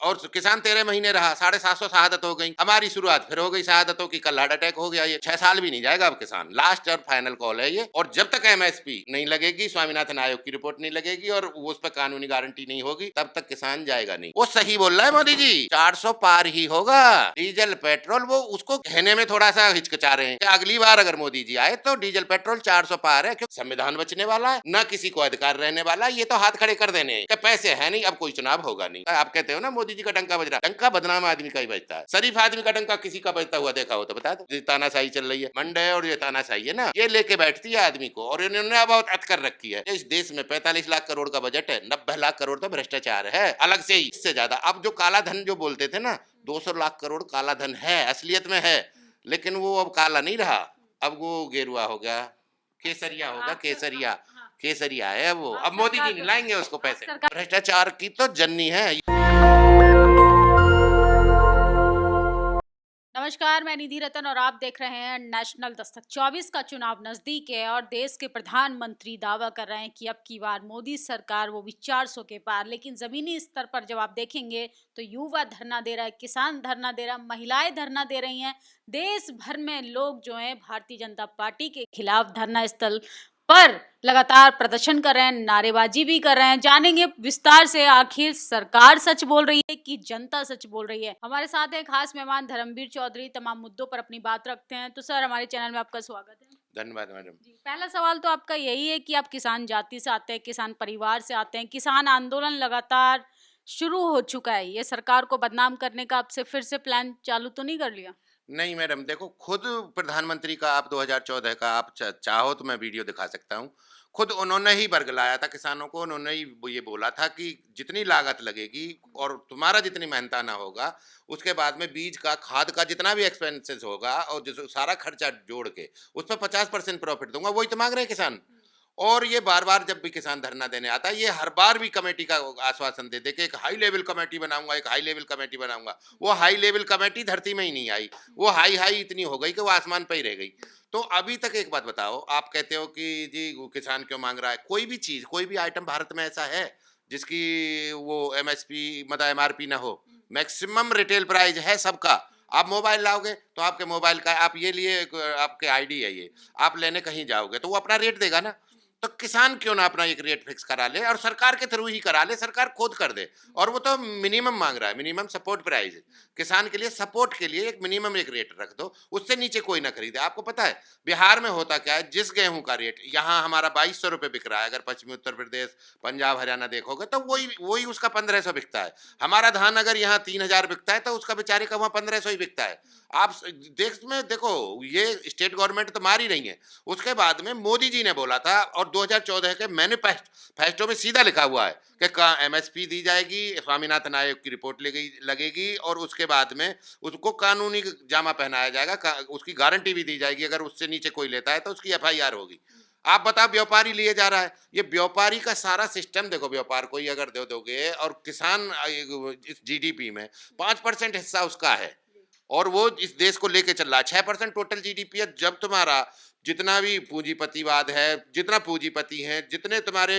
और किसान 13 महीने रहा, 750 शहादत हो गई। हमारी शुरुआत फिर हो गई शहादतों की, कल हार्ट अटैक हो गया। ये 6 साल भी नहीं जाएगा अब किसान, लास्ट और फाइनल कॉल है ये। और जब तक एमएसपी नहीं लगेगी, स्वामीनाथन आयोग की रिपोर्ट नहीं लगेगी और उस पर कानूनी गारंटी नहीं होगी, तब तक किसान जाएगा नहीं। वो सही बोल रहा है मोदी जी, 400 पार ही होगा डीजल पेट्रोल। वो उसको कहने में थोड़ा सा हिचकिचा रहे हैं कि अगली बार अगर मोदी जी आए तो डीजल पेट्रोल 400 पार है, क्योंकि संविधान बचने वाला है, न किसी को अधिकार रहने वाला। ये तो हाथ खड़े कर देने हैं, पैसे है नहीं, अब कोई चुनाव होगा नहीं। आप कहते हो ना मोदी जी का डंका बज रहा, डंका बदनाम आदमी का ही बजता है। शरीफ आदमी का डंका किसी का बजता हुआ देखा हो तो बता दो। ये तानाशाही चल रही है, मंडे और ये तानाशाही है ना, ये लेके बैठती है आदमी को, और इन्होंने बहुत अत कर रखी है। इस देश में 45 लाख करोड़ का बजट है, 90 लाख करोड़ तो भ्रष्टाचार है अलग से ही, इससे ज्यादा। अब जो काला धन जो बोलते थे ना, 200 लाख करोड़ काला धन है, असलियत में है, लेकिन वो अब काला नहीं रहा, अब वो गेरुआ हो गया, केसरिया होगा, केसरिया केसरिया है वो। अब मोदी जी नहीं लाएंगे उसको पैसे। भ्रष्टाचार की तो जन्नी है। नमस्कार, मैं निधि रतन और आप देख रहे हैं नेशनल दस्तक। 24 का चुनाव नजदीक है और देश के प्रधानमंत्री दावा कर रहे हैं कि अब की बार मोदी सरकार वो भी 400 के पार। लेकिन जमीनी स्तर पर जब आप देखेंगे तो युवा धरना दे रहा है, किसान धरना दे रहा है, महिलाएं धरना दे रही हैं। देश भर में लोग जो हैं भारतीय जनता पार्टी के खिलाफ धरना स्थल पर लगातार प्रदर्शन कर रहे हैं, नारेबाजी भी कर रहे हैं। जानेंगे विस्तार से आखिर सरकार सच बोल रही है कि जनता सच बोल रही है। हमारे साथ एक खास मेहमान धर्मवीर चौधरी तमाम मुद्दों पर अपनी बात रखते हैं। तो सर, हमारे चैनल में आपका स्वागत है। धन्यवाद मैडम जी, पहला सवाल तो आपका यही है कि आप किसान जाति से आते हैं, किसान परिवार से आते हैं। किसान आंदोलन लगातार शुरू हो चुका है, ये सरकार को बदनाम करने का आपसे फिर से प्लान चालू तो नहीं कर लिया? नहीं मैडम, देखो खुद प्रधानमंत्री का आप 2014 का आप चाहो तो मैं वीडियो दिखा सकता हूँ। खुद उन्होंने ही बरगलाया था किसानों को, उन्होंने ही ये बोला था कि जितनी लागत लगेगी और तुम्हारा जितनी मेहनताना होगा, उसके बाद में बीज का, खाद का जितना भी एक्सपेंसेस होगा और जो सारा खर्चा जोड़ के उस पर 50% प्रॉफिट दूंगा। वही तो मांग रहे हैं किसान। और ये बार बार जब भी किसान धरना देने आता है, ये हर बार भी कमेटी का आश्वासन दे दे के एक हाई लेवल कमेटी बनाऊंगा, एक हाई लेवल कमेटी बनाऊंगा। वो हाई लेवल कमेटी धरती में ही नहीं आई, वो हाई हाई इतनी हो गई कि वो आसमान पे ही रह गई। तो अभी तक एक बात बताओ, आप कहते हो कि जी वो किसान क्यों मांग रहा है? कोई भी चीज, कोई भी आइटम भारत में ऐसा है जिसकी वो एमएसपी मतलब एमआरपी ना हो? मैक्सिमम रिटेल प्राइस है सबका। आप मोबाइल लाओगे तो आपके मोबाइल का, आप ये लिए आपके आईडी है ये, आप लेने कहीं जाओगे तो वो अपना रेट देगा ना। तो किसान क्यों ना अपना एक रेट फिक्स करा ले और सरकार के थ्रू ही करा ले, सरकार खुद कर दे। और वो तो मिनिमम मांग रहा है, मिनिमम सपोर्ट प्राइस है। किसान के लिए सपोर्ट के लिए एक मिनिमम एक रेट रख दो, उससे नीचे कोई ना खरीदे। आपको पता है बिहार में होता क्या है? जिस गेहूं का रेट यहाँ हमारा 2200 रुपये बिक रहा है, अगर पश्चिमी उत्तर प्रदेश, पंजाब, हरियाणा देखोगे तो वही वही उसका 1500 बिकता है। हमारा धान अगर यहाँ 3000 बिकता है तो उसका बेचारे का वहाँ 1500 ही बिकता है। आप देश में देखो, ये स्टेट गवर्नमेंट तो मार ही रही है। उसके बाद में मोदी जी ने बोला था, और 2014 के मैनिफेस्टो में सीधा लिखा हुआ है कि एमएसपी दी जाएगी, स्वामीनाथन आयोग की रिपोर्ट लगेगी और उसके बाद में उसको कानूनी जामा पहनाया जाएगा, उसकी गारंटी भी दी जाएगी। अगर उससे नीचे कोई लेता है तो उसकी एफआईआर होगी। आप बताओ, व्यापारी लिए जा रहा है। ये व्यापारी का सारा सिस्टम देखो, व्यापार को ही अगर दे दोगे और किसान इस जीडीपी में 5% हिस्सा उसका है और वो इस देश को लेके चल रहा है। 6% टोटल जीडीपी है। जब तुम्हारा जितना भी पूंजीपतिवाद है, जितना पूंजीपति हैं, जितने तुम्हारे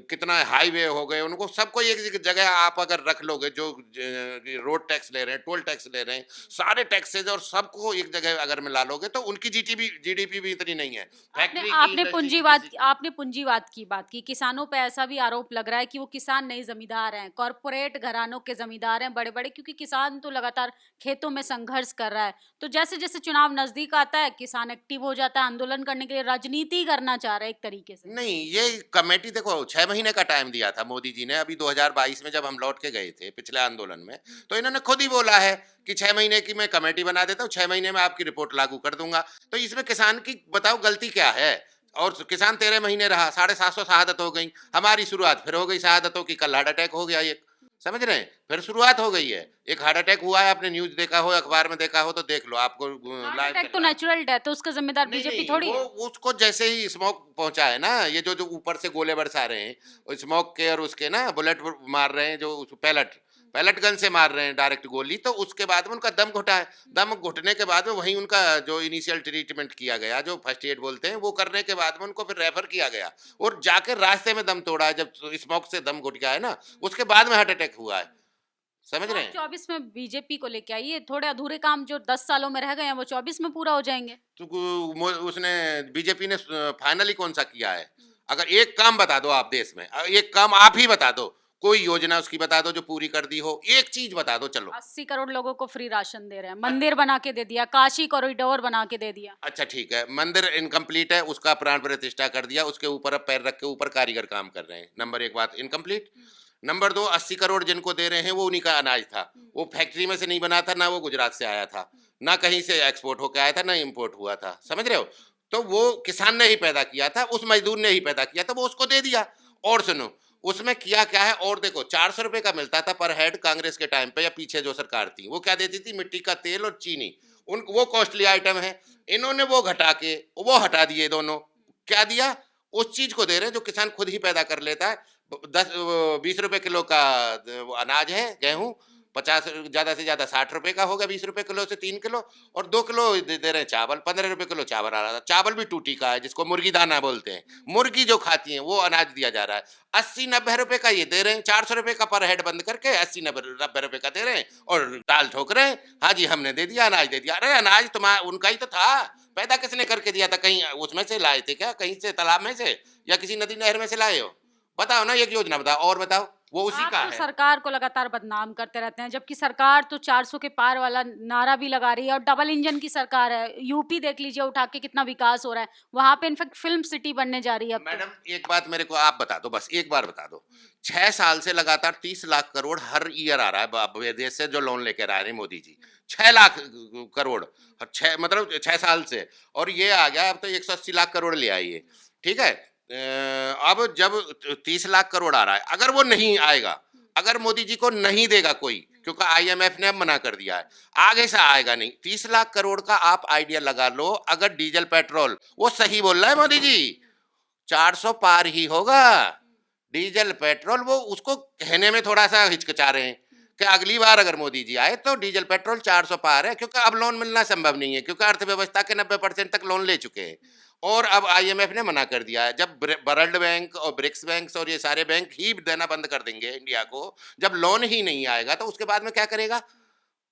कितना हाईवे हो गए, उनको सबको एक जगह आप अगर रख लोगे, जो रोड टैक्स ले रहे हैं, टोल टैक्स ले रहे हैं, सारे टैक्सेज और सबको एक जगह अगर मिला लोगे तो उनकी जीडीपी भी इतनी नहीं है। आपने फैक्ट्री की आपने इंडस्ट्री की पूंजीवाद किसी आपने पूंजीवाद की बात की। किसानों पे ऐसा भी आरोप लग रहा है कि वो किसान नहीं जमींदार हैं, कॉरपोरेट घरानों के जमींदार हैं बड़े बड़े, क्योंकि किसान तो लगातार खेतों में संघर्ष कर रहा है। तो जैसे जैसे चुनाव नजदीक आता है, किसान एक्टिव हो जाता है, आंदोलन करने के लिए राजनीति करना चाह रहा है एक तरीके से। नहीं, ये कमेटी देखो 6 महीने का टाइम दिया था मोदी जी ने। अभी 2022 में जब हम लौट के गए थे पिछले आंदोलन में, तो इन्होंने खुद ही बोला है कि 6 महीने की मैं कमेटी बना देता हूँ, 6 महीने में आपकी रिपोर्ट लागू कर दूंगा। तो इसमें किसान की बताओ गलती क्या है? और किसान 13 महीने रहा, 750 शहादत हो गई। हमारी शुरुआत फिर हो गई शहादतों की, कल हार्ट अटैक हो गया एक। समझ रहे हैं? फिर शुरुआत हो गई है। एक हार्ट अटैक हुआ है, आपने न्यूज देखा हो, अखबार में देखा हो तो देख लो, आपको हार्ट लाइव अटैक चल तो रहा है। नेचुरल डेथ है, उसका जिम्मेदार नहीं बीजेपी नहीं, थोड़ी वो है। उसको जैसे ही स्मोक पहुंचा है ना, ये जो जो ऊपर से गोले बरसा रहे हैं स्मोक के, और उसके ना बुलेट मार रहे हैं, जो पैलेट पैलेट गन से मार रहे हैं डायरेक्ट गोली, तो उसके बाद में उनका दम घुटा है। दम घुटने के बाद में वहीं उनका जो इनिशियल ट्रीटमेंट किया गया, जो फर्स्ट एड बोलते हैं, वो करने के बाद में उनको फिर रेफर किया गया और जाकर रास्ते में दम तोड़ा है। जब स्मोक से दम घुट गया है ना, उसके बाद में हार्ट अटैक हुआ है। समझ रहे हैं? 24 में बीजेपी को लेके आइए, थोड़े अधूरे काम जो 10 सालों में रह गए हैं वो 24 में पूरा हो जाएंगे। तो उसने बीजेपी ने फाइनली कौन सा किया है? अगर एक काम बता दो आप देश में, एक काम आप ही बता दो, कोई योजना उसकी बता दो जो पूरी कर दी हो, एक चीज बता दो चलो। 80 करोड़ लोगों को फ्री राशन दे रहे हैं, मंदिर बना के दे दिया, काशी कॉरिडोर बना के दे दिया। अच्छा ठीक है, मंदिर इनकम्प्लीट है, उसका प्राण प्रतिष्ठा कर दिया, उसके ऊपर अब पैर रख के ऊपर कारीगर काम कर रहे हैं। नंबर एक बात इनकम्प्लीट। नंबर दो, 80 करोड़ जिनको दे रहे हैं वो उन्हीं का अनाज था, वो फैक्ट्री में से नहीं बना था, ना वो गुजरात से आया था, ना कहीं से एक्सपोर्ट होकर आया था, ना इम्पोर्ट हुआ था। समझ रहे हो? तो वो किसान ने ही पैदा किया था, उस मजदूर ने ही पैदा किया था, वो उसको दे दिया। और सुनो, उसमें किया क्या है और देखो, 400 रुपए का मिलता था पर हेड कांग्रेस के टाइम पे या पीछे जो सरकार थी, वो क्या देती थी? मिट्टी का तेल और चीनी। उन वो कॉस्टली आइटम है, इन्होंने वो घटा के वो हटा दिए दोनों। क्या दिया? उस चीज को दे रहे हैं जो किसान खुद ही पैदा कर लेता है। 10-20 रुपए किलो का वो अनाज है, गेहूं, 50 ज्यादा से ज्यादा 60 रुपए का होगा, 20 रुपए किलो से 3 किलो, और 2 किलो दे रहे हैं चावल, 15 रुपए किलो चावल आ रहा था। चावल भी टूटी का है, जिसको मुर्गी दाना बोलते हैं, मुर्गी जो खाती है वो अनाज दिया जा रहा है। 80-90 रुपए का ये दे रहे हैं, 400 रुपए का पर हेड बंद करके 80-90 रुपए का दे रहे हैं और टाल ठोक रहे हैं। हाँ जी हमने दे दिया, अनाज दे दिया। अरे अनाज तुम्हारा उनका ही तो था, पैदा किसने करके दिया था? कहीं उसमें से लाए थे क्या? कहीं से तालाब में से या किसी नदी नहर में से लाए हो? बताओ ना, एक योजना बताओ और बताओ, वो उसी आप का तो है। सरकार को लगातार बदनाम करते रहते हैं, जबकि सरकार तो 400 के पार वाला नारा भी लगा रही है और डबल इंजन की सरकार है। यूपी देख लीजिए उठा के कितना विकास हो रहा है, वहां पे इनफैक्ट फिल्म सिटी बनने जा रही है अब तो। मैडम एक बात मेरे को आप बता दो, बस एक बार बता दो, 6 साल से लगातार 30 लाख करोड़ हर ईयर आ रहा है विदेश से जो लोन लेकर आ रहे हैं मोदी जी। 6 लाख करोड़, छह मतलब 6 साल से, और ये आ गया अब तो 180 लाख करोड़ ले आइए। ठीक है, अब जब 30 लाख करोड़ आ रहा है, अगर वो नहीं आएगा, अगर मोदी जी को नहीं देगा कोई, क्योंकि आईएमएफ ने अब मना कर दिया है, आगे से आएगा नहीं। 30 लाख करोड़ का आप आइडिया लगा लो, अगर डीजल पेट्रोल, वो सही बोल रहा है मोदी जी, 400 पार ही होगा डीजल पेट्रोल। वो उसको कहने में थोड़ा सा हिचकिचा रहे हैं कि अगली बार अगर मोदी जी आए तो डीजल पेट्रोल 400 पार है, क्योंकि अब लोन मिलना संभव नहीं है, क्योंकि अर्थव्यवस्था के 90% तक लोन ले चुके हैं और अब आईएमएफ ने मना कर दिया है। जब वर्ल्ड बैंक और ब्रिक्स बैंक और ये सारे बैंक ही देना बंद कर देंगे इंडिया को, जब लोन ही नहीं आएगा तो उसके बाद में क्या करेगा?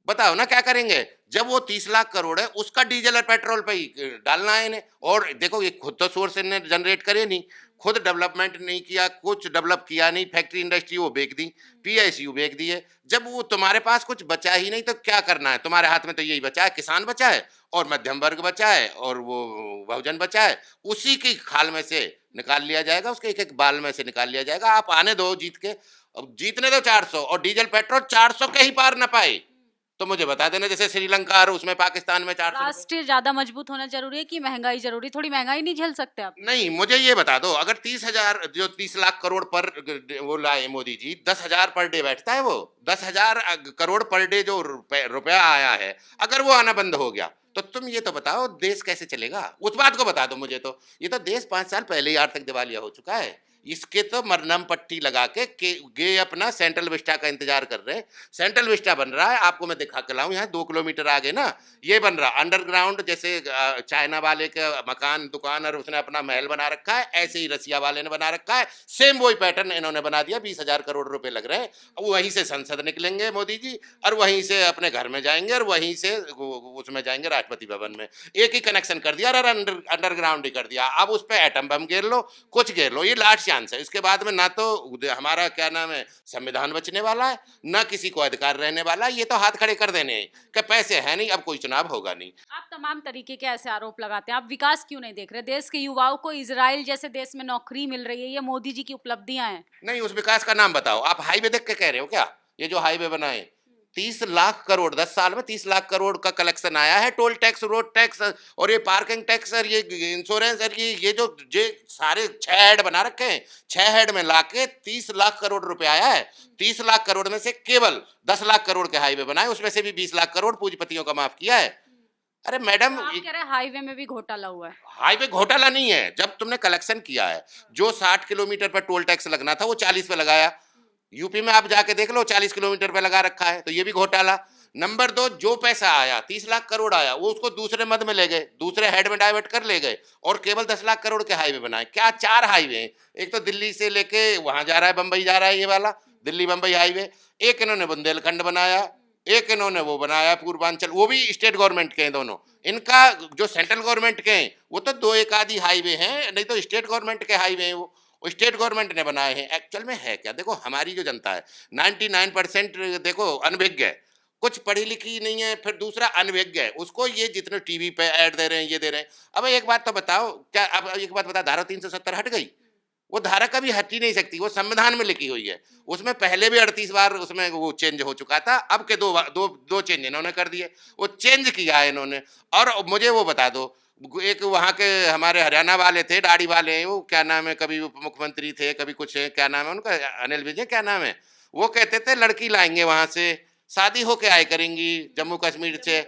बताओ ना क्या करेंगे? जब वो 30 लाख करोड़ है उसका डीजल और पेट्रोल पे ही डालना है इन्हें। और देखो, ये खुद तो सोर्स ने जनरेट करे नहीं, खुद डेवलपमेंट नहीं किया, कुछ डेवलप किया नहीं, फैक्ट्री इंडस्ट्री वो बेच दी, पीएसयू बेच दिए। जब वो तुम्हारे पास कुछ बचा ही नहीं तो क्या करना है? तुम्हारे हाथ में तो यही बचा है, किसान बचा है और मध्यम वर्ग बचा है और वो बहुजन बचा है। उसी की खाल में से निकाल लिया जाएगा, उसके एक एक बाल में से निकाल लिया जाएगा। आप आने दो जीत के, अब जीतने दो 400, और डीजल पेट्रोल 400 के ही पार ना पाए तो मुझे बता देना, जैसे श्रीलंका और उसमें पाकिस्तान में 400। राष्ट्र ज्यादा मजबूत होना जरूरी है कि महंगाई जरूरी? थोड़ी महंगाई नहीं झेल सकते आप? नहीं, मुझे ये बता दो, अगर 30,000 जो 30 लाख करोड़ पर वो लाए मोदी जी, 10,000 पर डे बैठता है, वो 10,000 करोड़ पर डे जो रुपया आया है, अगर वो आना बंद हो गया तो तुम ये तो बताओ देश कैसे चलेगा? उस बात को बता दो मुझे। तो ये तो देश 5 साल पहले ही आर्थिक दिवालिया हो चुका है। इसके तो मरनम पट्टी लगा के गे अपना सेंट्रल विस्टा का इंतजार कर रहे हैं। सेंट्रल विस्टा बन रहा है, आपको मैं दिखा के लाऊं, यहाँ 2 किलोमीटर आगे ना ये बन रहा अंडरग्राउंड, जैसे चाइना वाले का मकान दुकान और उसने अपना महल बना रखा है, ऐसे ही रसिया वाले ने बना रखा है। सेम वही पैटर्न इन्होंने बना दिया। 20,000 करोड़ रुपए लग रहे हैं, वहीं से संसद निकलेंगे मोदी जी और वहीं से अपने घर में जाएंगे और वहीं से उसमें जाएंगे राष्ट्रपति भवन में। एक ही कनेक्शन कर दिया, अंडरग्राउंड ही कर दिया। अब उस पर एटम बम घेर लो, कुछ घेर लो, ये लास्ट चांस है। इसके बाद में ना तो हमारा क्या नाम है संविधान बचने वाला है, ना किसी को अधिकार रहने वाला है। ये तो हाथ खड़े कर देने कि पैसे है नहीं, अब कोई चुनाव होगा नहीं। आप तमाम तरीके के ऐसे आरोप लगाते हैं, आप विकास क्यों नहीं देख रहे? देश के युवाओं को इजराइल जैसे देश में नौकरी मिल रही है, ये मोदी जी की उपलब्धियां हैं। नहीं, उस विकास का नाम बताओ। आप हाईवे देख के कह रहे हो क्या? ये जो हाईवे बनाए 30 लाख करोड़, 10 साल में 30 लाख करोड़ का कलेक्शन आया है। टोल टैक्स, रोड टैक्स और ये पार्किंग टैक्स और ये इंश्योरेंस और ये जो सारे 6 हेड बना रखे हैं, 6 हेड में लाके 30 लाख करोड़ रुपए आया है। 30 लाख करोड़ में से केवल 10 लाख करोड़ के हाईवे बनाए, उसमें से भी 20 लाख करोड़ पूंजीपतियों का माफ किया है। अरे मैडम, तो आप कह रहे हैं हाईवे में भी घोटाला हुआ है? हाईवे घोटाला नहीं है। जब तुमने कलेक्शन किया है, जो 60 किलोमीटर पर टोल टैक्स लगना था वो 40 पे लगाया। यूपी में आप जाके देख लो, 40 किलोमीटर पे लगा रखा है, तो ये भी घोटाला। नंबर 2, जो पैसा आया 30 लाख करोड़ आया, वो उसको दूसरे मद में ले गए, दूसरे हेड में डाइवर्ट कर ले गए और केवल 10 लाख करोड़ के हाईवे बनाए। क्या 4 हाईवे हैं? एक तो दिल्ली से लेके वहां जा रहा है, बंबई जा रहा है ये वाला, दिल्ली बम्बई हाईवे, एक इन्होंने बुंदेलखंड बनाया, एक इन्होंने वो बनाया पूर्वांचल, वो भी स्टेट गवर्नमेंट के हैं दोनों। इनका जो सेंट्रल गवर्नमेंट के हैं वो तो दो एक आधी हाईवे हैं, नहीं तो स्टेट गवर्नमेंट के हाईवे हैं वो स्टेट गवर्नमेंट ने बनाए हैं। एक्चुअल में है क्या, देखो हमारी जो जनता है 99% देखो अनभिज्ञ है, कुछ पढ़ी लिखी नहीं है, फिर दूसरा अनभिज्ञ है, उसको ये जितने टीवी पे ऐड दे रहे हैं, ये दे रहे हैं। अब एक बात तो बताओ, क्या अब एक बात बता, धारा 370 हट गई? वो धारा कभी हट ही नहीं सकती, वो संविधान में लिखी हुई है। उसमें पहले भी 38 बार उसमें वो चेंज हो चुका था, अब के दो चेंज इन्होंने कर दिए, वो चेंज किया है इन्होंने। और मुझे वो बता दो, एक वहाँ के हमारे हरियाणा वाले थे, दाढ़ी वाले हैं, वो क्या नाम है, कभी उप मुख्यमंत्री थे, कभी कुछ है, क्या नाम है उनका, अनिल विजय क्या नाम है, वो कहते थे लड़की लाएंगे वहां से, शादी होके आए करेंगी जम्मू कश्मीर से,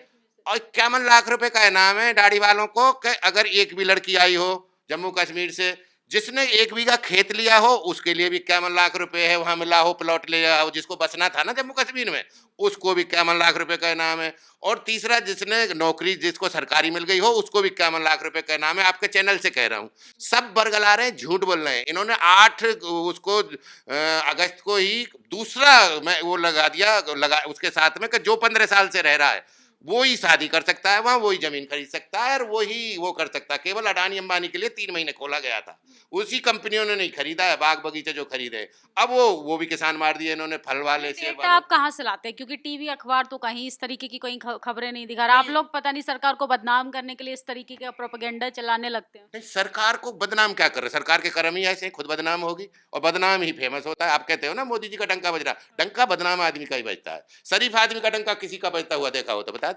और 51 लाख रुपए का इनाम है दाढ़ी वालों को कि अगर एक भी लड़की आई हो जम्मू कश्मीर से, जिसने 1 बीघा खेत लिया हो उसके लिए भी 51 लाख रुपए है, वहां मिला हो प्लॉट लिया हो, जिसको बसना था ना जम्मू कश्मीर में, उसको भी 51 लाख रुपए का इनाम है। और तीसरा, जिसने नौकरी जिसको सरकारी मिल गई हो उसको भी 51 लाख रुपए का इनाम है। आपके चैनल से कह रहा हूँ, सब बरगला रहे हैं, झूठ बोल रहे हैं। इन्होंने 8 उसको अगस्त को ही दूसरा मैं वो लगा दिया, लगा उसके साथ में कि जो 15 साल से रह रहा है वो ही शादी कर सकता है वहां, वही जमीन खरीद सकता है और वही वो कर सकता है। केवल अडानी अंबानी के लिए 3 महीने खोला गया था, उसी कंपनियों ने नहीं खरीदा है, बाग बगीचे जो खरीदे। अब वो भी किसान मार दिए इन्होंने, फल वाले सेब डेटा वाले। आप कहाँ से लाते हैं? क्योंकि टीवी अखबार तो कहीं इस तरीके की कोई खबरें नहीं दिखा रहा। आप लोग पता नहीं सरकार को बदनाम करने के लिए इस तरीके का प्रोपेगेंडा चलाने लगते हैं। नहीं, सरकार को बदनाम क्या कर रहे हैं, सरकार के कर्म ही ऐसे हैं, खुद बदनाम होगी और बदनाम ही फेमस होता है। आप कहते हो ना मोदी जी का डंका बज रहा, डंका बदनाम आदमी का ही बजता है। शरीफ आदमी का डंका किसी का बजता हुआ देखा हो तो बता दो।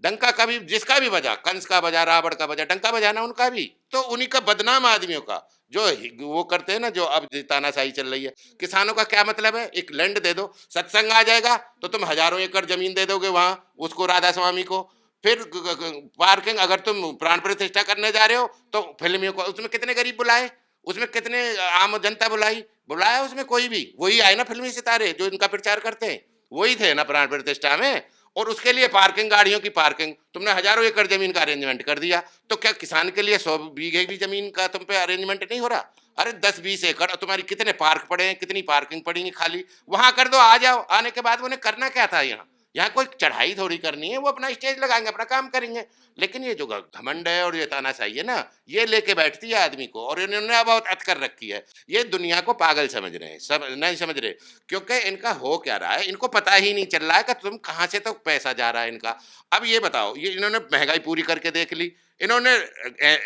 डंका कभी जिसका भी बजा, कंस का बजा, रावण का बजा, डंका बजाना उनका भी, तो उन्हीं का बदनाम आदमियों का जो वो करते हैं ना, जो अब तानाशाही चल रही है। किसानों का क्या मतलब है, एक लैंड दे दो, सत्संग आ जाएगा तो तुम हजारों एकड़ जमीन दे दोगे वहां उसको, राधा स्वामी को। फिर पार्किंग, अगर तुम प्राण प्रतिष्ठा करने जा रहे हो तो फिल्मियों को, उसमें कितने गरीब बुलाए, उसमें कितने आम जनता बुलाया उसमें कोई भी, वही आए ना फिल्मी सितारे जो इनका प्रचार करते हैं, वही थे ना प्राण प्रतिष्ठा में। और उसके लिए पार्किंग, गाड़ियों की पार्किंग, तुमने हजारों एकड़ जमीन का अरेंजमेंट कर दिया, तो क्या किसान के लिए 100 बीघे भी जमीन का तुम पे अरेंजमेंट नहीं हो रहा? अरे 10-20 एकड़, तुम्हारी कितने पार्क पड़े हैं, कितनी पार्किंग पड़ेंगी खाली, वहां कर दो, आ जाओ। आने के बाद उन्हें करना क्या था यहाँ, यहाँ कोई चढ़ाई थोड़ी करनी है, वो अपना स्टेज लगाएंगे, अपना काम करेंगे। लेकिन ये जो घमंड है और ये तानाशाही है ना, ये लेके बैठती है आदमी को, और इन्होंने बहुत अत कर रखी है। ये दुनिया को पागल समझ रहे हैं, सब नहीं समझ रहे, क्योंकि इनका हो क्या रहा है इनको पता ही नहीं चल रहा है कि तुम कहाँ से तो पैसा जा रहा है इनका। अब ये बताओ, ये इन्होंने महंगाई पूरी करके देख ली, इन्होंने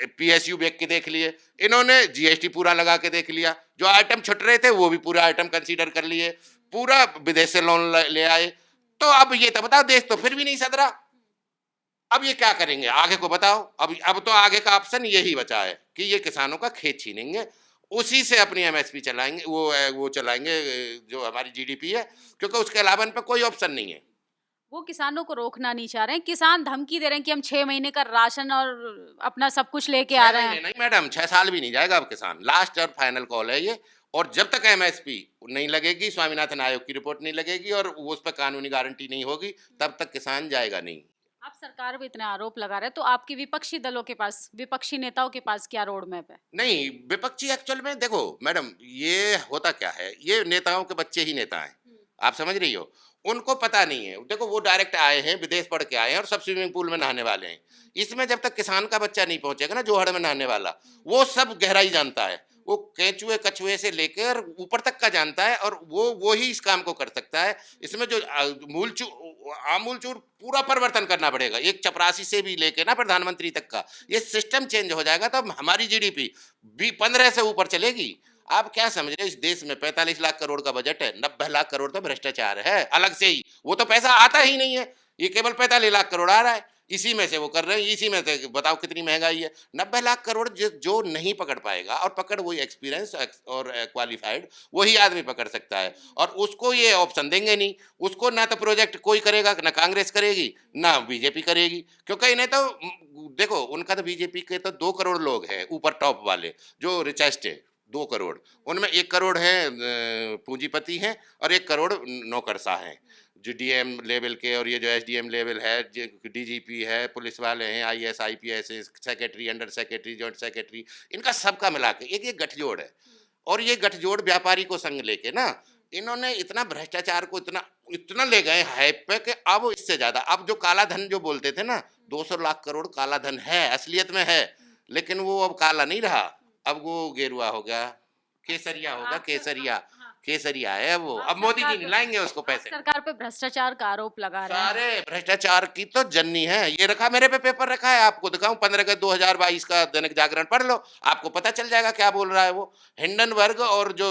पीएसयू बेच के देख लिए, इन्होंने जीएसटी पूरा लगा के देख लिया, जो आइटम छुट रहे थे वो भी पूरा आइटम कंसीडर कर लिए, पूरा विदेश से लोन ले आए। तो अब ये तो बताओ, देश तो फिर भी नहीं सदरा, अब ये क्या करेंगे आगे को बताओ। अब तो आगे का ऑप्शन यही बचा है कि ये किसानों का खेत छीनेंगे, उसी से अपनी एमएसपी चलाएंगे, वो चलाएंगे जो हमारी जीडीपी है, क्योंकि उसके अलावा इन पर कोई ऑप्शन नहीं है। वो किसानों को रोकना नहीं चाह रहे हैं, किसान धमकी दे रहे हैं कि हम 6 महीने का राशन और अपना सब कुछ लेके आ छह रहे महीने हैं। नहीं मैडम, 6 साल भी नहीं जाएगा अब किसान, लास्ट और फाइनल कॉल है ये। और जब तक एमएसपी नहीं लगेगी, स्वामीनाथन आयोग की रिपोर्ट नहीं लगेगी और उस पर कानूनी गारंटी नहीं होगी, तब तक किसान जाएगा नहीं। आप सरकार पे इतने आरोप लगा रहे हैं, तो आपके विपक्षी दलों के पास, विपक्षी नेताओं के पास क्या रोड मैप है? नहीं, विपक्षी एक्चुअल में देखो मैडम, ये होता क्या है, ये नेताओं के बच्चे ही नेता हैं, आप समझ रही हो। उनको पता नहीं है, देखो वो डायरेक्ट आए हैं, विदेश पढ़ के आए हैं और सब स्विमिंग पूल में नहाने वाले हैं। इसमें जब तक किसान का बच्चा नहीं पहुंचेगा ना, जोहड़ में नहाने वाला, वो सब गहराई जानता है, वो केंचुए कछुए से लेकर ऊपर तक का जानता है, और वो ही इस काम को कर सकता है। इसमें जो आमूल चूर पूरा परिवर्तन करना पड़ेगा, एक चपरासी से भी लेके ना प्रधानमंत्री तक का ये सिस्टम चेंज हो जाएगा, तब हमारी जीडीपी 15 से ऊपर चलेगी। आप क्या समझ रहे हो, इस देश में 45 लाख करोड़ का बजट है, 90 लाख करोड़ तो भ्रष्टाचार है अलग से ही, वो तो पैसा आता ही नहीं है, ये केवल 45 लाख करोड़ आ रहा है, इसी में से वो कर रहे हैं, इसी में से बताओ कितनी महंगाई है। 90 लाख करोड़ जो नहीं पकड़ पाएगा, और पकड़ वही एक्सपीरियंस और क्वालिफाइड वही आदमी पकड़ सकता है, और उसको ये ऑप्शन देंगे नहीं। उसको ना तो प्रोजेक्ट कोई करेगा, ना कांग्रेस करेगी, ना बीजेपी करेगी, क्योंकि इन्हें तो देखो, उनका तो बीजेपी के तो 2 करोड़ लोग हैं ऊपर टॉप वाले जो रिचेस्ट है, 2 करोड़, उनमें 1 करोड़ है पूंजीपति हैं और 1 करोड़ नौकरशाह हैं, जो डीएम लेवल के, और ये जो एसडीएम लेवल है, डीजीपी है, पुलिस वाले हैं, IAS IPS, secretary, under secretary, joint secretary, इनका सबका मिला के एक गठजोड़ है। और ये गठजोड़ व्यापारी को संग लेके ना इन्होंने इतना भ्रष्टाचार को इतना इतना ले गए हाइप पे कि अब इससे ज्यादा, अब जो काला धन जो बोलते थे ना, 200 लाख करोड़ काला धन है, असलियत में है, लेकिन वो अब काला नहीं रहा, अब वो गेरुआ हो गया, केसरिया होगा, आप केसरिया, हाँ, केसरिया है वो, आप अब मोदी सरकार जी नहीं पे लाएंगे उसको आप पैसे। सरकार पे भ्रष्टाचार का आरोप लगा रहे हैं। सारे भ्रष्टाचार की तो जननी है, ये रखा मेरे पे पेपर रखा है, आपको दिखाऊं 15 अगस्त 2022 का दैनिक जागरण पढ़ लो, आपको पता चल जाएगा क्या बोल रहा है वो। हिंडनबर्ग और जो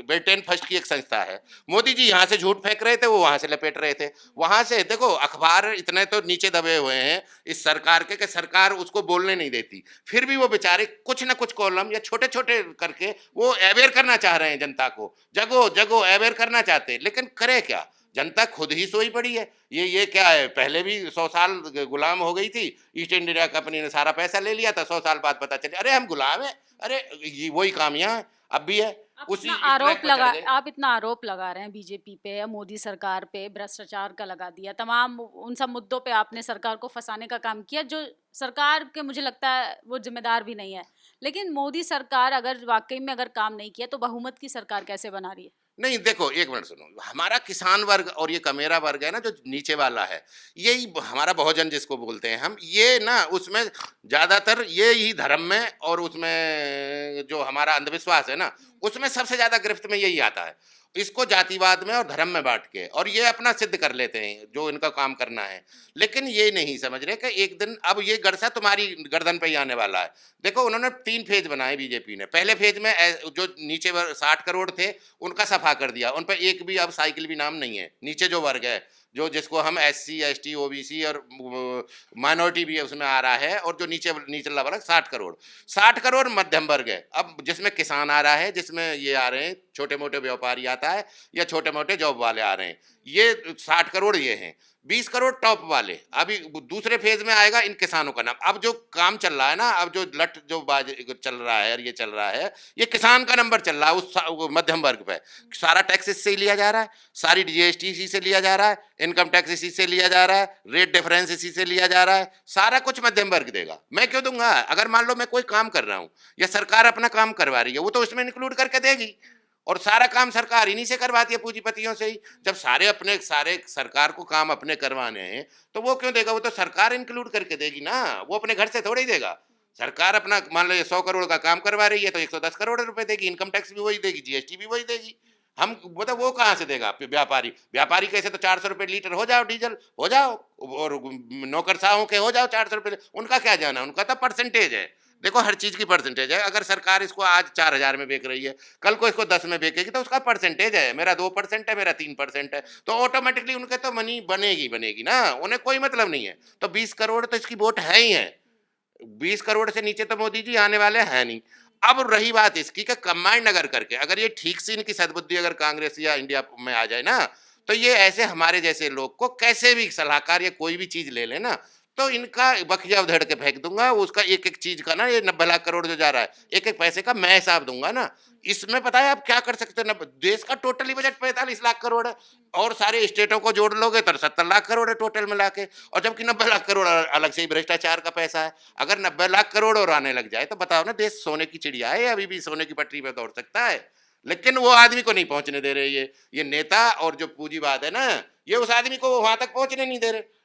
ब्रिटेन फर्स्ट की एक संस्था है, मोदी जी यहाँ से झूठ फेंक रहे थे, वो वहां से लपेट रहे थे, वहां से देखो अखबार इतने तो नीचे दबे हुए हैं इस सरकार के कि सरकार उसको बोलने नहीं देती, फिर भी वो बेचारे कुछ ना कुछ कॉलम या छोटे छोटे करके वो अवेयर करना चाह रहे हैं जनता को, जगो जगो अवेयर करना चाहते हैं, लेकिन करे क्या, जनता खुद ही सोई पड़ी है। ये क्या है, पहले भी 100 साल गुलाम हो गई थी, ईस्ट इंडिया कंपनी ने सारा पैसा ले लिया था, 100 साल बाद पता चले अरे हम गुलाम है, अरे ये वही काम यहाँ है, अब भी है, उसी इस ट्रैक पर चढ़ गए। आप इतना आरोप लगा रहे हैं बीजेपी पे या मोदी सरकार पे, भ्रष्टाचार का लगा दिया, तमाम उन सब मुद्दों पे आपने सरकार को फंसाने का काम किया, जो सरकार के मुझे लगता है वो जिम्मेदार भी नहीं है। लेकिन मोदी सरकार अगर वाकई में अगर काम नहीं किया तो बहुमत की सरकार कैसे बना रही है? नहीं देखो, एक मिनट सुनो, हमारा किसान वर्ग और ये कमेरा वर्ग है ना जो नीचे वाला है, यही हमारा बहुजन जिसको बोलते हैं हम, ये ना उसमें ज्यादातर ये ही धर्म में और उसमें जो हमारा अंधविश्वास है ना, उसमें सबसे ज्यादा गिरफ्त में यही आता है, इसको जातिवाद में और धर्म में बांट के, और ये अपना सिद्ध कर लेते हैं जो इनका काम करना है, लेकिन ये नहीं समझ रहे कि एक दिन अब ये गड़सा तुम्हारी गर्दन पे ही आने वाला है। देखो उन्होंने 3 फेज बनाए बीजेपी ने, पहले फेज में जो नीचे 60 करोड़ थे उनका सफा कर दिया, उन पर एक भी अब साइकिल भी नाम नहीं है, नीचे जो वर्ग है जो जिसको हम SC ST OBC और माइनॉरिटी भी है उसमें आ रहा है, और जो नीचे वर्ग 60 करोड़, 60 करोड़ मध्यम वर्ग है, अब जिसमें किसान आ रहा है, जिसमें ये आ रहे हैं छोटे मोटे व्यापारी आता है या छोटे मोटे जॉब वाले आ रहे हैं, ये 60 करोड़ ये हैं, 20 करोड़ टॉप वाले, अभी दूसरे फेज में आएगा इन किसानों का नाम। अब जो काम चल रहा है ना, अब जो लट जो बाज चल रहा है और ये चल रहा है, ये किसान का नंबर चल रहा है वो मध्यम वर्ग पे, सारा टैक्स इससे ही लिया जा रहा है, सारी GST इसी से लिया जा रहा है, इनकम टैक्स इसी से लिया जा रहा है, रेट डिफरेंस इसी से लिया जा रहा है, सारा कुछ मध्यम वर्ग देगा। मैं क्यों दूंगा? अगर मान लो मैं कोई काम कर रहा हूँ या सरकार अपना काम करवा रही है, वो तो इसमें इंक्लूड करके देगी, और सारा काम सरकार इन्हीं से करवाती है, पूंजीपतियों से ही। जब सारे सरकार को काम अपने करवाने हैं तो वो क्यों देगा? वो तो सरकार इंक्लूड करके देगी ना, वो अपने घर से थोड़ी देगा। सरकार अपना मान लो 100 करोड़ का काम करवा रही है तो 110 करोड़ रुपए देगी, इनकम टैक्स भी वही देगी, GST भी वही देगी। हम मतलब वो कहाँ से देगा? व्यापारी कैसे तो 400 रुपए लीटर हो जाओ डीजल, हो जाओ, और नौकरशाहों के हो जाओ 400 रुपए, उनका क्या जाना, उनका तो परसेंटेज है। देखो हर चीज की परसेंटेज है, अगर सरकार इसको आज 4000 में बेच रही है, कल को इसको 10 में बेचेगी तो उसका परसेंटेज है, मेरा 2% है, मेरा 3% है, तो ऑटोमेटिकली उनके तो मनी बनेगी ना, उन्हें कोई मतलब नहीं है। तो 20 करोड़ तो इसकी वोट है ही है, 20 करोड़ से नीचे तो मोदी जी आने वाले हैं नहीं। अब रही बात इसकी कि कंबाइंड अगर करके अगर ये ठीक से इनकी सद्बुद्धि अगर कांग्रेस या इंडिया में आ जाए ना, तो ये ऐसे हमारे जैसे लोग को कैसे भी सलाहकार या कोई भी चीज ले लेना, तो इनका बखिया उधेड़ के फेंक दूंगा, उसका एक एक चीज का ना, ये 90 लाख करोड़ जो जा रहा है, एक एक पैसे का मैं हिसाब दूंगा ना। इसमें पता है आप क्या कर सकते हैं? देश का टोटली बजट 45 लाख करोड़ है, और सारे स्टेटों को जोड़ लोगे तो 70 लाख करोड़ है टोटल मिला के, और जबकि 90 लाख करोड़ अलग से ही भ्रष्टाचार का पैसा है। अगर 90 लाख करोड़ और आने लग जाए तो बताओ ना, देश सोने की चिड़िया है, अभी भी सोने की पटरी पे दौड़ सकता है, लेकिन वो आदमी को नहीं पहुंचने दे रहे। ये नेता और जो पूंजीवाद है ना, ये उस आदमी को वहां तक पहुंचने नहीं दे रहे।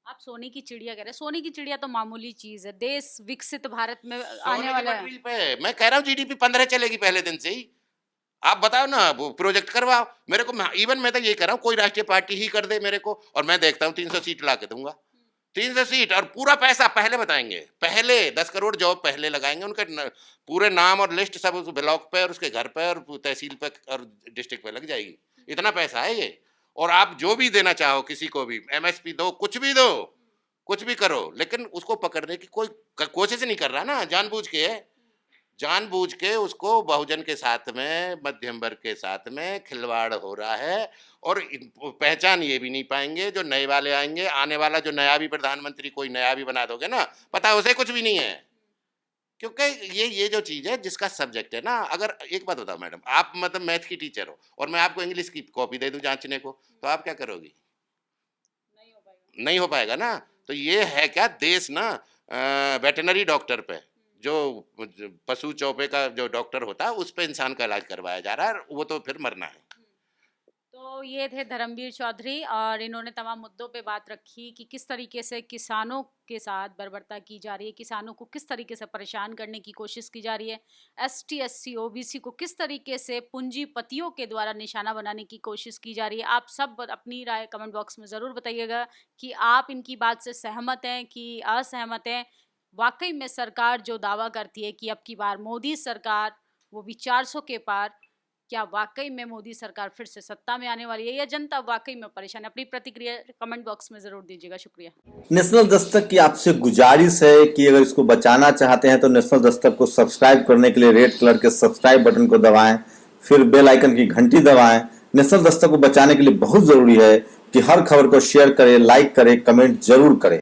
आप सोने की चिड़िया कह रहे हैं, सोने की चिड़िया तो मामूली चीज है, देश विकसित भारत में आने सोने की वाला है। पटरी पे मैं कह रहा हूँ GDP 15 चलेगी पहले दिन से ही। आप बताओ ना, वो प्रोजेक्ट करवाओ मेरे को, इवन मैं तो ये कह रहा हूँ कोई राष्ट्रीय पार्टी ही कर दे मेरे को, और मैं देखता हूँ 300 सीट ला के दूंगा, 300 सीट, और पूरा पैसा पहले बताएंगे, पहले 10 करोड़ जॉब पहले लगाएंगे, उनके पूरे नाम और लिस्ट सब उस ब्लॉक पे और उसके घर पे और तहसील पे और डिस्ट्रिक्ट पे लग जाएगी। इतना पैसा है ये, और आप जो भी देना चाहो किसी को भी, MSP दो, कुछ भी दो, कुछ भी करो, लेकिन उसको पकड़ने की कोई कोशिश नहीं कर रहा ना, जानबूझ के है, जानबूझ के उसको बहुजन के साथ में, मध्यम वर्ग के साथ में खिलवाड़ हो रहा है, और पहचान ये भी नहीं पाएंगे जो नए वाले आएंगे। आने वाला जो नया भी प्रधानमंत्री कोई नया भी बना दोगे ना, पता है उसे कुछ भी नहीं है, क्योंकि ये जो चीज है जिसका सब्जेक्ट है ना, अगर एक बात बताओ मैडम, आप मतलब मैथ की टीचर हो और मैं आपको इंग्लिश की कॉपी दे दूं जांचने को, तो आप क्या करोगी? नहीं हो पाएगा। नहीं हो पाएगा ना। तो ये है क्या देश ना, वेटनरी डॉक्टर पे, जो पशु चौपे का जो डॉक्टर होता है उस पे इंसान का इलाज करवाया जा रहा है, वो तो फिर मरना है। तो ये थे धर्मवीर चौधरी और इन्होंने तमाम मुद्दों पे बात रखी कि किस तरीके से किसानों के साथ बर्बरता की जा रही है, किसानों को किस तरीके से परेशान करने की कोशिश की जा रही है, एसटी एससी ओबीसी को किस तरीके से पूंजीपतियों के द्वारा निशाना बनाने की कोशिश की जा रही है। आप सब अपनी राय कमेंट बॉक्स में ज़रूर बताइएगा कि आप इनकी बात से सहमत हैं कि असहमत हैं। वाकई में सरकार जो दावा करती है कि अब की बार मोदी सरकार, वो भी 400 के पार, क्या वाकई में मोदी सरकार फिर से सत्ता में आने वाली है या जनता वाकई में परेशान है? अपनी प्रतिक्रिया कमेंट बॉक्स में जरूर दीजिएगा। शुक्रिया। नेशनल दस्तक की आपसे गुजारिश है कि अगर इसको बचाना चाहते हैं तो नेशनल दस्तक को सब्सक्राइब करने के लिए रेड कलर के सब्सक्राइब बटन को दबाएं, फिर बेल आइकन की घंटी दबाएं। नेशनल दस्तक को बचाने के लिए बहुत जरूरी है कि हर खबर को शेयर करें, लाइक करें, कमेंट जरूर करें।